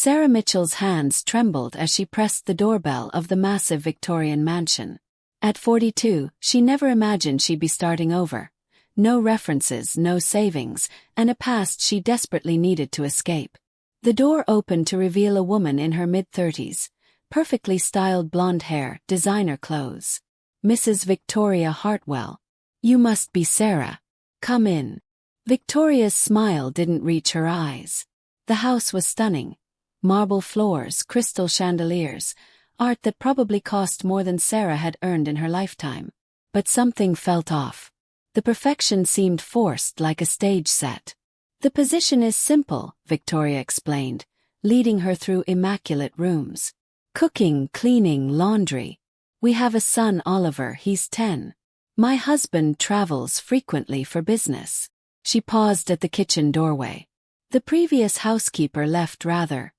Sarah Mitchell's hands trembled as she pressed the doorbell of the massive Victorian mansion. At 42, she never imagined she'd be starting over. No references, no savings, and a past she desperately needed to escape. The door opened to reveal a woman in her mid-30s, perfectly styled blonde hair, designer clothes. Mrs. Victoria Hartwell. You must be Sarah. Come in. Victoria's smile didn't reach her eyes. The house was stunning. Marble floors, crystal chandeliers, art that probably cost more than Sarah had earned in her lifetime. But something felt off. The perfection seemed forced, like a stage set. The position is simple, Victoria explained, leading her through immaculate rooms. Cooking, cleaning, laundry. We have a son, Oliver, he's 10. My husband travels frequently for business. She paused at the kitchen doorway. The previous housekeeper left rather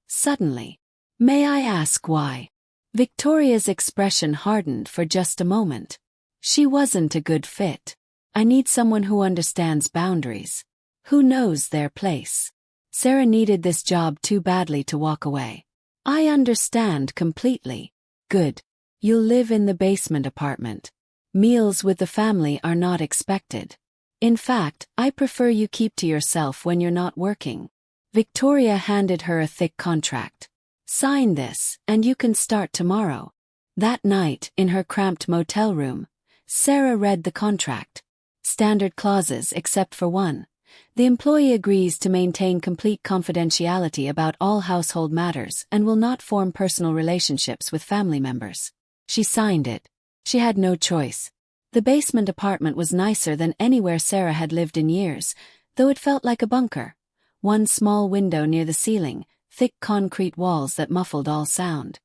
suddenly. May I ask why? Victoria's expression hardened for just a moment. She wasn't a good fit. I need someone who understands boundaries. Who knows their place. Sarah needed this job too badly to walk away. I understand completely. Good. You'll live in the basement apartment. Meals with the family are not expected. In fact, I prefer you keep to yourself when you're not working. Victoria handed her a thick contract. Sign this, and you can start tomorrow. That night, in her cramped motel room, Sarah read the contract. Standard clauses except for one. The employee agrees to maintain complete confidentiality about all household matters and will not form personal relationships with family members. She signed it. She had no choice. The basement apartment was nicer than anywhere Sarah had lived in years, though it felt like a bunker. One small window near the ceiling, thick concrete walls that muffled all sound.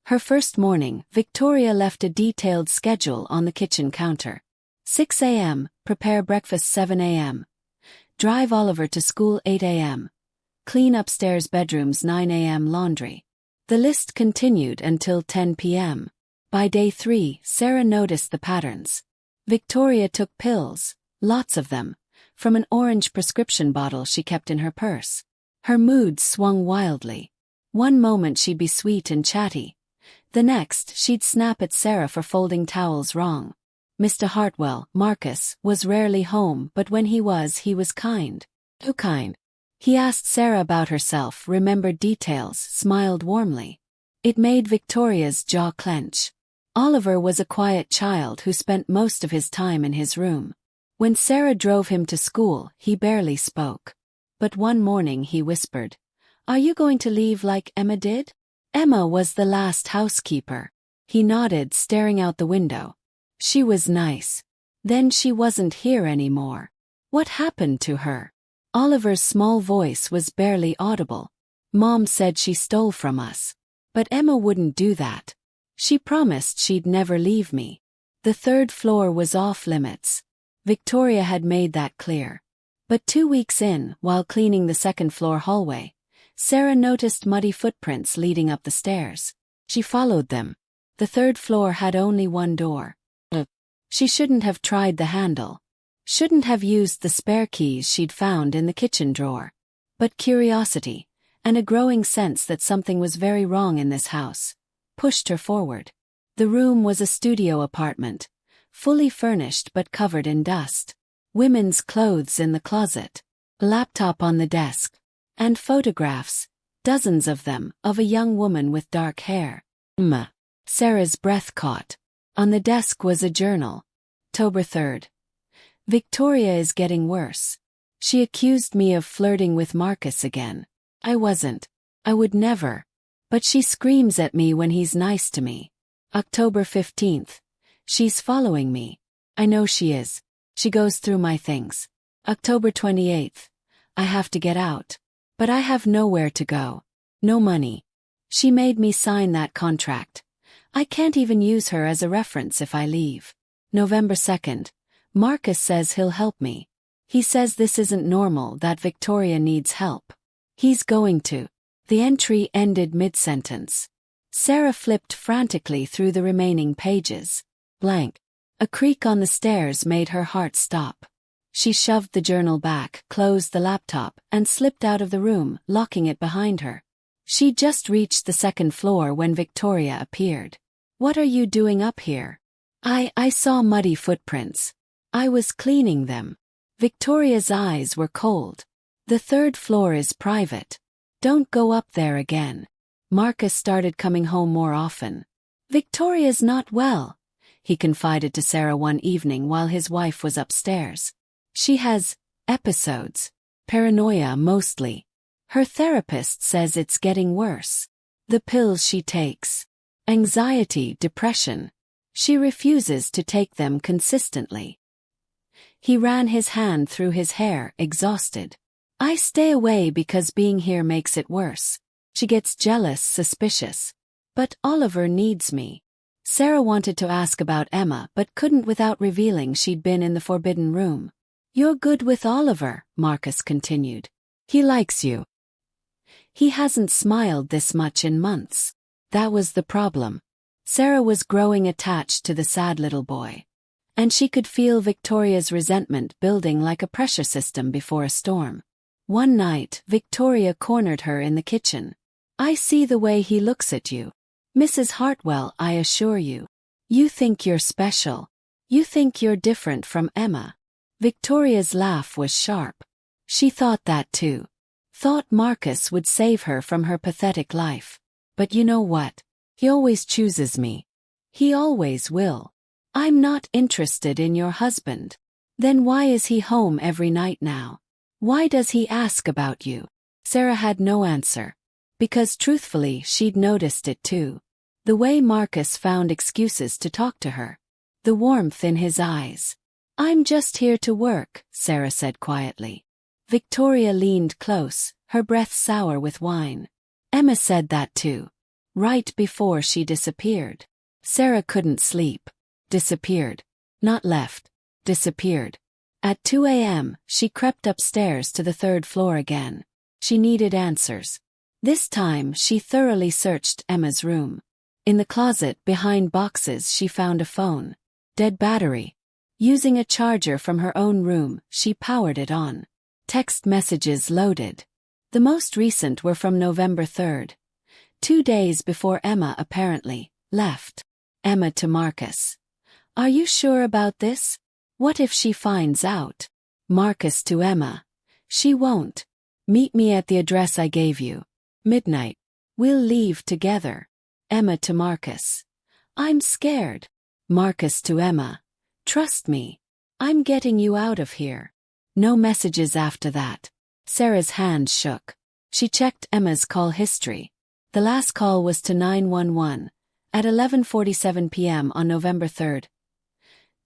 Her first morning, Victoria left a detailed schedule on the kitchen counter. 6 a.m., prepare breakfast 7 a.m. Drive Oliver to school 8 a.m. Clean upstairs bedrooms 9 a.m. laundry. The list continued until 10 p.m. By day 3, Sarah noticed the patterns. Victoria took pills, lots of them, from an orange prescription bottle she kept in her purse. Her mood swung wildly. One moment she'd be sweet and chatty. The next, she'd snap at Sarah for folding towels wrong. Mr. Hartwell, Marcus, was rarely home, but when he was kind. Too kind. He asked Sarah about herself, remembered details, smiled warmly. It made Victoria's jaw clench. Oliver was a quiet child who spent most of his time in his room. When Sarah drove him to school, he barely spoke. But one morning he whispered, "Are you going to leave like Emma did?" Emma was the last housekeeper. He nodded, staring out the window. She was nice. Then she wasn't here anymore. What happened to her? Oliver's small voice was barely audible. Mom said she stole from us. But Emma wouldn't do that. She promised she'd never leave me. The third floor was off limits. Victoria had made that clear. But 2 weeks in, while cleaning the second floor hallway, Sarah noticed muddy footprints leading up the stairs. She followed them. The third floor had only one door. She shouldn't have tried the handle. Shouldn't have used the spare keys she'd found in the kitchen drawer. But curiosity, and a growing sense that something was very wrong in this house, pushed her forward. The room was a studio apartment, fully furnished but covered in dust. Women's clothes in the closet, laptop on the desk, and photographs, dozens of them, of a young woman with dark hair. Sarah's breath caught. On the desk was a journal. October 3rd. Victoria is getting worse. She accused me of flirting with Marcus again. I wasn't. I would never. But she screams at me when he's nice to me. October 15th. She's following me. I know she is. She goes through my things. October 28th. I have to get out. But I have nowhere to go. No money. She made me sign that contract. I can't even use her as a reference if I leave. November 2nd. Marcus says he'll help me. He says this isn't normal, that Victoria needs help. He's going to. The entry ended mid-sentence. Sarah flipped frantically through the remaining pages. Blank. A creak on the stairs made her heart stop. She shoved the journal back, closed the laptop, and slipped out of the room, locking it behind her. She just reached the second floor when Victoria appeared. "What are you doing up here?" I saw muddy footprints. I was cleaning them." Victoria's eyes were cold. "The third floor is private. Don't go up there again." Marcus started coming home more often. "Victoria's not well," he confided to Sarah one evening while his wife was upstairs. "She has episodes. Paranoia mostly. Her therapist says it's getting worse. The pills she takes. Anxiety, depression. She refuses to take them consistently." He ran his hand through his hair, exhausted. "I stay away because being here makes it worse. She gets jealous, suspicious. But Oliver needs me." Sarah wanted to ask about Emma but couldn't without revealing she'd been in the forbidden room. "You're good with Oliver," Marcus continued. "He likes you." He hasn't smiled this much in months. That was the problem. Sarah was growing attached to the sad little boy. And she could feel Victoria's resentment building like a pressure system before a storm. One night, Victoria cornered her in the kitchen. "I see the way he looks at you. Mrs. Hartwell, I assure you. You think you're special. You think you're different from Emma." Victoria's laugh was sharp. She thought that too. Thought Marcus would save her from her pathetic life. "But you know what? He always chooses me. He always will. I'm not interested in your husband." "Then why is he home every night now? Why does he ask about you?" Sarah had no answer. Because truthfully she'd noticed it too. The way Marcus found excuses to talk to her. The warmth in his eyes. "I'm just here to work," Sarah said quietly. Victoria leaned close, her breath sour with wine. "Emma said that too. Right before she disappeared." Sarah couldn't sleep. Disappeared. Not left. Disappeared. At 2 a.m., she crept upstairs to the third floor again. She needed answers. This time she thoroughly searched Emma's room. In the closet behind boxes she found a phone. Dead battery. Using a charger from her own room, she powered it on. Text messages loaded. The most recent were from November 3rd. 2 days before Emma apparently left. Emma to Marcus. "Are you sure about this? What if she finds out?" Marcus to Emma. "She won't. Meet me at the address I gave you. Midnight. We'll leave together." Emma to Marcus. "I'm scared." Marcus to Emma. "Trust me. I'm getting you out of here." No messages after that. Sarah's hand shook. She checked Emma's call history. The last call was to 911, at 11:47 p.m. on November 3rd.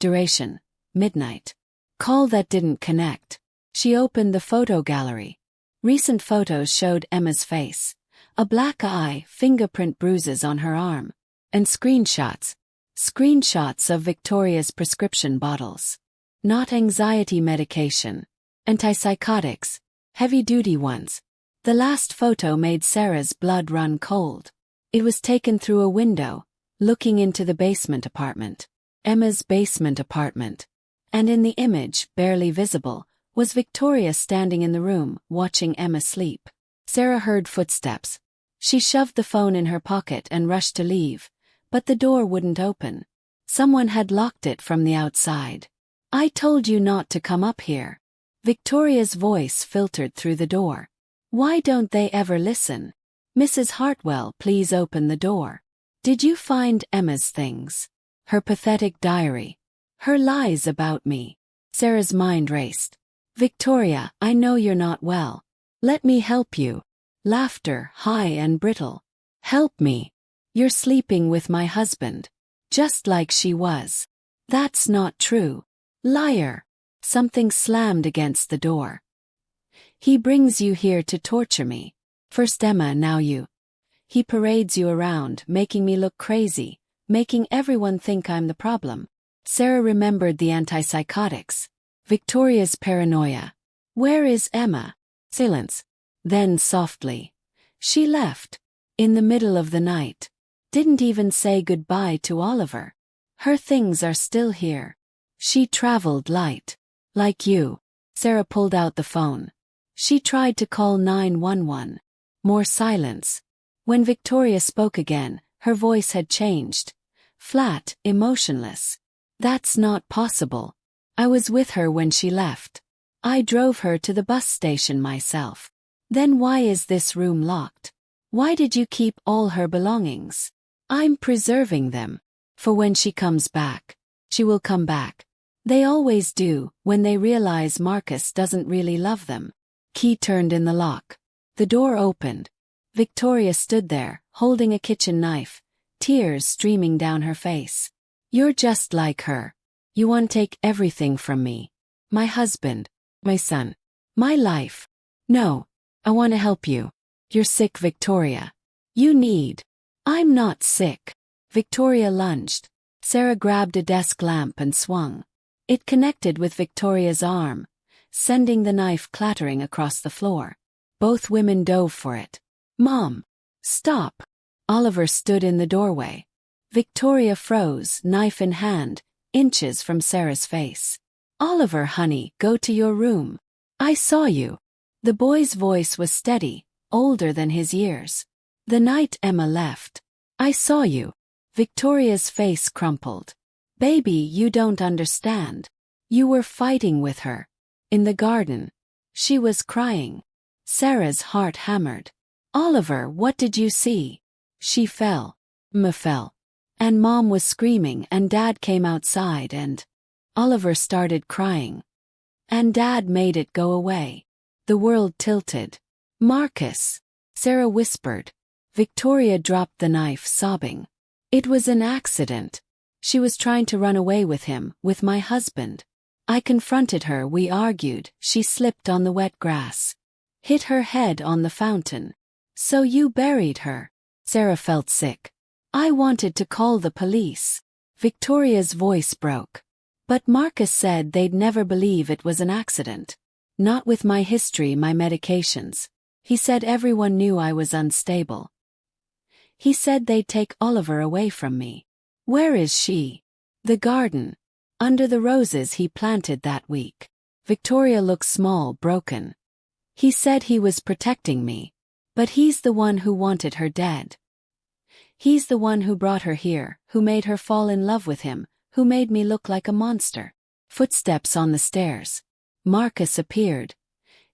Duration: midnight. Call that didn't connect. She opened the photo gallery. Recent photos showed Emma's face. A black eye, fingerprint bruises on her arm. And screenshots. Screenshots of Victoria's prescription bottles. Not anxiety medication. Antipsychotics. Heavy-duty ones. The last photo made Sarah's blood run cold. It was taken through a window, looking into the basement apartment. Emma's basement apartment. And in the image, barely visible, was Victoria standing in the room, watching Emma sleep. Sarah heard footsteps. She shoved the phone in her pocket and rushed to leave, but the door wouldn't open. Someone had locked it from the outside. "I told you not to come up here." Victoria's voice filtered through the door. "Why don't they ever listen? Mrs. Hartwell, please open the door. Did you find Emma's things? Her pathetic diary. Her lies about me." Sarah's mind raced. "Victoria, I know you're not well. Let me help you." Laughter, high and brittle. "Help me. You're sleeping with my husband. Just like she was." "That's not true. Liar." Something slammed against the door. "He brings you here to torture me. First Emma, now you. He parades you around, making me look crazy, making everyone think I'm the problem." Sarah remembered the antipsychotics. Victoria's paranoia. "Where is Emma?" Silence. Then softly. "She left. In the middle of the night. Didn't even say goodbye to Oliver. Her things are still here. She traveled light. Like you." Sarah pulled out the phone. She tried to call 911. More silence. When Victoria spoke again, her voice had changed. Flat, emotionless. That's not possible. I was with her when she left. I drove her to the bus station myself. Then why is this room locked? Why did you keep all her belongings? I'm preserving them. For when she comes back. She will come back. They always do, when they realize Marcus doesn't really love them. Key turned in the lock. The door opened. Victoria stood there, holding a kitchen knife, tears streaming down her face. You're just like her. You want to take everything from me. My husband. My son. My life. No. I want to help you. You're sick, Victoria. You need. I'm not sick. Victoria lunged. Sarah grabbed a desk lamp and swung. It connected with Victoria's arm, sending the knife clattering across the floor. Both women dove for it. Mom! Stop! Oliver stood in the doorway. Victoria froze, knife in hand, inches from Sarah's face. Oliver, honey, go to your room. I saw you. The boy's voice was steady, older than his years. The night Emma left. I saw you. Victoria's face crumpled. Baby, you don't understand. You were fighting with her. In the garden. She was crying. Sarah's heart hammered. Oliver, what did you see? She fell. Ma fell. And Mom was screaming and Dad came outside and Oliver started crying. And Dad made it go away. The world tilted. Marcus. Sarah whispered. Victoria dropped the knife, sobbing. It was an accident. She was trying to run away with him, with my husband. I confronted her, we argued, she slipped on the wet grass. Hit her head on the fountain. So you buried her. Sarah felt sick. I wanted to call the police. Victoria's voice broke. But Marcus said they'd never believe it was an accident. Not with my history, my medications. He said everyone knew I was unstable. He said they'd take Oliver away from me. Where is she? The garden. Under the roses he planted that week. Victoria looked small, broken. He said he was protecting me. But he's the one who wanted her dead. He's the one who brought her here, who made her fall in love with him, who made me look like a monster. Footsteps on the stairs. Marcus appeared.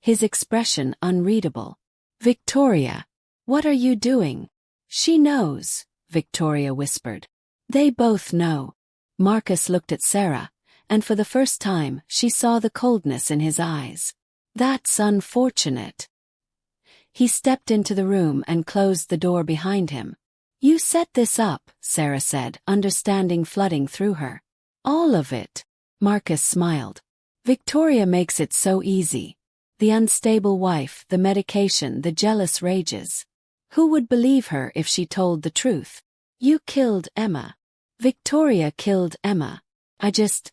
His expression unreadable. Victoria. What are you doing? She knows, Victoria whispered. They both know. Marcus looked at Sarah, and for the first time she saw the coldness in his eyes. That's unfortunate. He stepped into the room and closed the door behind him. You set this up, Sarah said, understanding flooding through her. All of it. Marcus smiled. Victoria makes it so easy. The unstable wife, the medication, the jealous rages. Who would believe her if she told the truth? You killed Emma. Victoria killed Emma. I just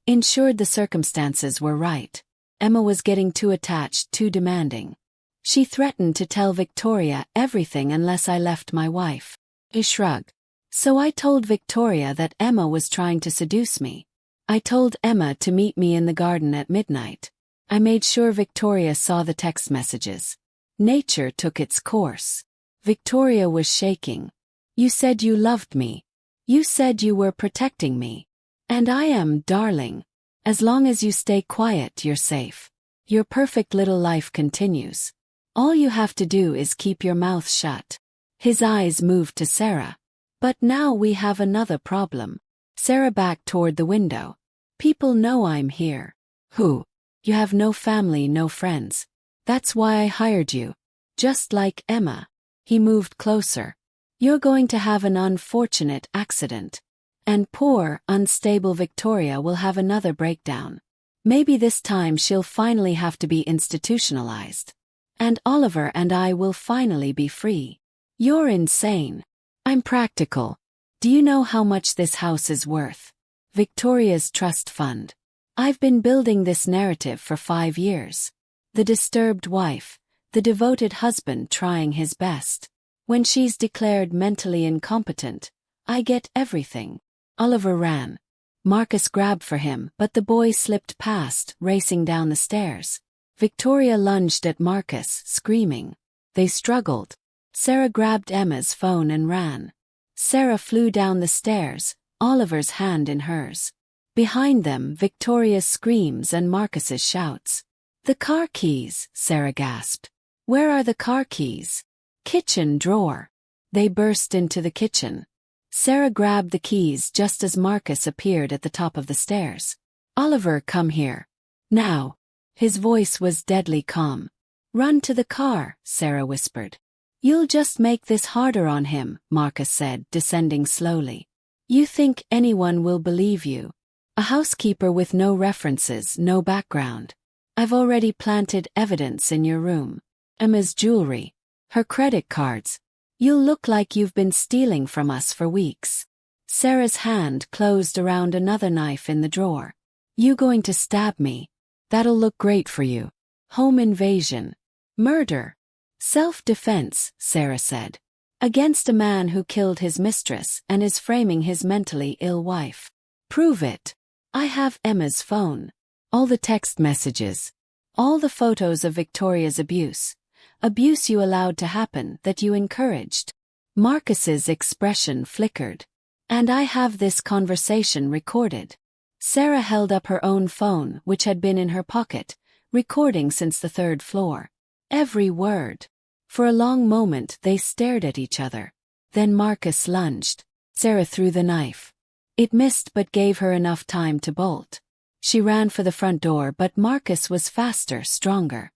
ensured the circumstances were right. Emma was getting too attached, too demanding. She threatened to tell Victoria everything unless I left my wife. I shrugged. So I told Victoria that Emma was trying to seduce me. I told Emma to meet me in the garden at midnight. I made sure Victoria saw the text messages. Nature took its course. Victoria was shaking. You said you loved me. You said you were protecting me. And I am, darling. As long as you stay quiet, you're safe. Your perfect little life continues. All you have to do is keep your mouth shut. His eyes moved to Sarah. But now we have another problem. Sarah backed toward the window. People know I'm here. Who? You have no family, no friends. That's why I hired you. Just like Emma. He moved closer. You're going to have an unfortunate accident. And poor, unstable Victoria will have another breakdown. Maybe this time she'll finally have to be institutionalized. And Oliver and I will finally be free. You're insane. I'm practical. Do you know how much this house is worth? Victoria's trust fund. I've been building this narrative for 5 years. The disturbed wife, the devoted husband trying his best. When she's declared mentally incompetent, I get everything. Oliver ran. Marcus grabbed for him, but the boy slipped past, racing down the stairs. Victoria lunged at Marcus, screaming. They struggled. Sarah grabbed Emma's phone and ran. Sarah flew down the stairs, Oliver's hand in hers. Behind them, Victoria's screams and Marcus's shouts. "The car keys," Sarah gasped. "Where are the car keys?" "Kitchen drawer." They burst into the kitchen. Sarah grabbed the keys just as Marcus appeared at the top of the stairs. "Oliver, come here. Now." His voice was deadly calm. "Run to the car," Sarah whispered. "You'll just make this harder on him," Marcus said, descending slowly. "You think anyone will believe you? A housekeeper with no references, no background. I've already planted evidence in your room. Emma's jewelry, her credit cards. You'll look like you've been stealing from us for weeks." Sarah's hand closed around another knife in the drawer. "You going to stab me? That'll look great for you. Home invasion. Murder. Self-defense," Sarah said. "Against a man who killed his mistress and is framing his mentally ill wife. Prove it. I have Emma's phone. All the text messages. All the photos of Victoria's abuse. Abuse you allowed to happen, that you encouraged." Marcus's expression flickered. "And I have this conversation recorded." Sarah held up her own phone, which had been in her pocket, recording since the 3rd floor. Every word. For a long moment they stared at each other. Then Marcus lunged. Sarah threw the knife. It missed but gave her enough time to bolt. She ran for the front door, but Marcus was faster, stronger.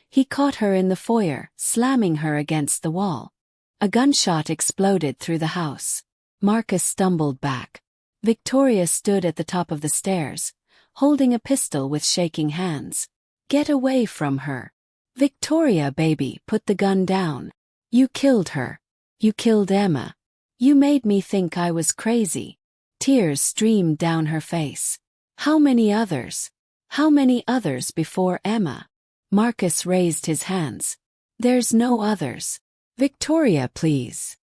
He caught her in the foyer, slamming her against the wall. A gunshot exploded through the house. Marcus stumbled back. Victoria stood at the top of the stairs, holding a pistol with shaking hands. "Get away from her. Victoria, baby, put the gun down. You killed her. You killed Emma. You made me think I was crazy." Tears streamed down her face. "How many others? How many others before Emma?" Marcus raised his hands. "There's no others. Victoria, please.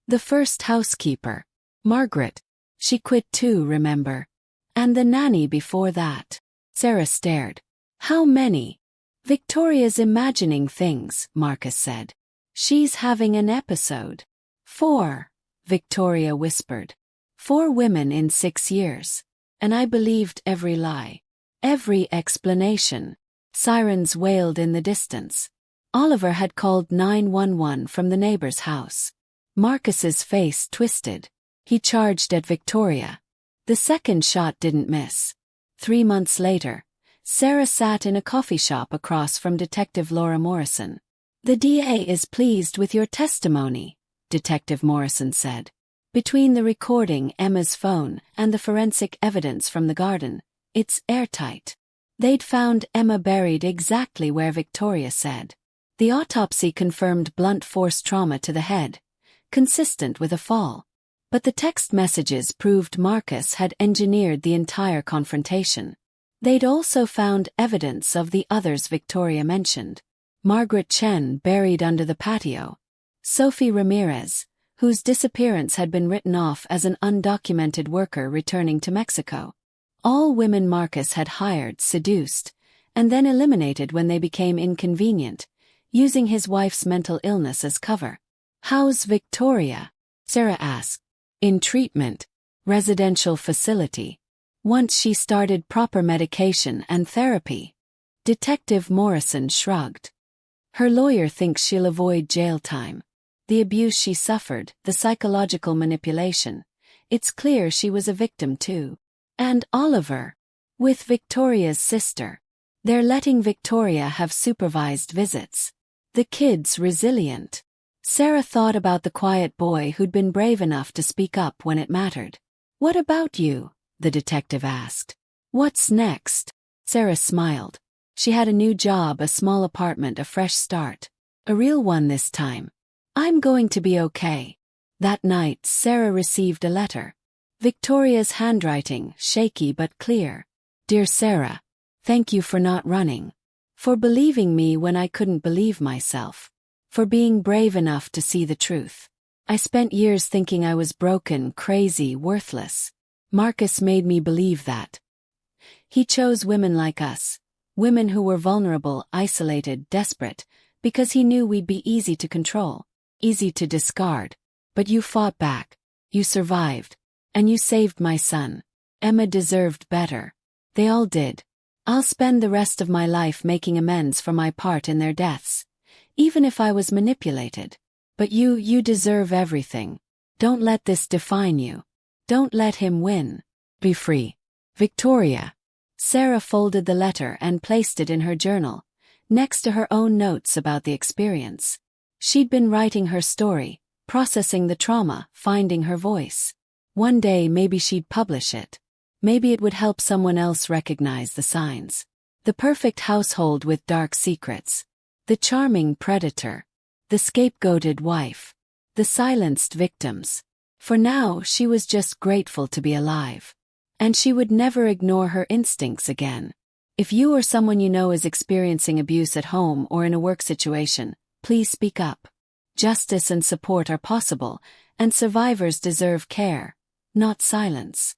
The first housekeeper. Margaret. She quit too, remember? And the nanny before that." Sarah stared. "How many?" "Victoria's imagining things," Marcus said. "She's having an episode." "4," Victoria whispered. "4 women in 6 years. And I believed every lie. Every explanation." Sirens wailed in the distance. Oliver had called 911 from the neighbor's house. Marcus's face twisted. He charged at Victoria. The second shot didn't miss. 3 months later, Sarah sat in a coffee shop across from Detective Laura Morrison. "The DA is pleased with your testimony," Detective Morrison said. "Between the recording, Emma's phone, and the forensic evidence from the garden, it's airtight. They'd found Emma buried exactly where Victoria said. The autopsy confirmed blunt force trauma to the head, consistent with a fall. But the text messages proved Marcus had engineered the entire confrontation. They'd also found evidence of the others Victoria mentioned. Margaret Chen buried under the patio. Sophie Ramirez, whose disappearance had been written off as an undocumented worker returning to Mexico. All women Marcus had hired, seduced, and then eliminated when they became inconvenient, using his wife's mental illness as cover. "How's Victoria?" Sarah asked. "In treatment. Residential facility. Once she started proper medication and therapy." Detective Morrison shrugged. "Her lawyer thinks she'll avoid jail time. The abuse she suffered, the psychological manipulation. It's clear she was a victim too. And Oliver. With Victoria's sister. They're letting Victoria have supervised visits. The kid's resilient." Sarah thought about the quiet boy who'd been brave enough to speak up when it mattered. "What about you?" the detective asked. "What's next?" Sarah smiled. She had a new job, a small apartment, a fresh start. A real one this time. "I'm going to be okay." That night, Sarah received a letter. Victoria's handwriting, shaky but clear. "Dear Sarah, thank you for not running. For believing me when I couldn't believe myself. For being brave enough to see the truth. I spent years thinking I was broken, crazy, worthless. Marcus made me believe that. He chose women like us, women who were vulnerable, isolated, desperate, because he knew we'd be easy to control. easy to discard. But you fought back. You survived. And you saved my son. Emma deserved better. They all did. I'll spend the rest of my life making amends for my part in their deaths. Even if I was manipulated. But you deserve everything. Don't let this define you. Don't let him win. Be free. Victoria. Sarah folded the letter and placed it in her journal, next to her own notes about the experience. She'd been writing her story, processing the trauma, finding her voice. One day maybe she'd publish it. Maybe it would help someone else recognize the signs. The perfect household with dark secrets. The charming predator. The scapegoated wife. The silenced victims. For now, she was just grateful to be alive. And she would never ignore her instincts again. If you or someone you know is experiencing abuse at home or in a work situation, please speak up. Justice and support are possible, and survivors deserve care, not silence.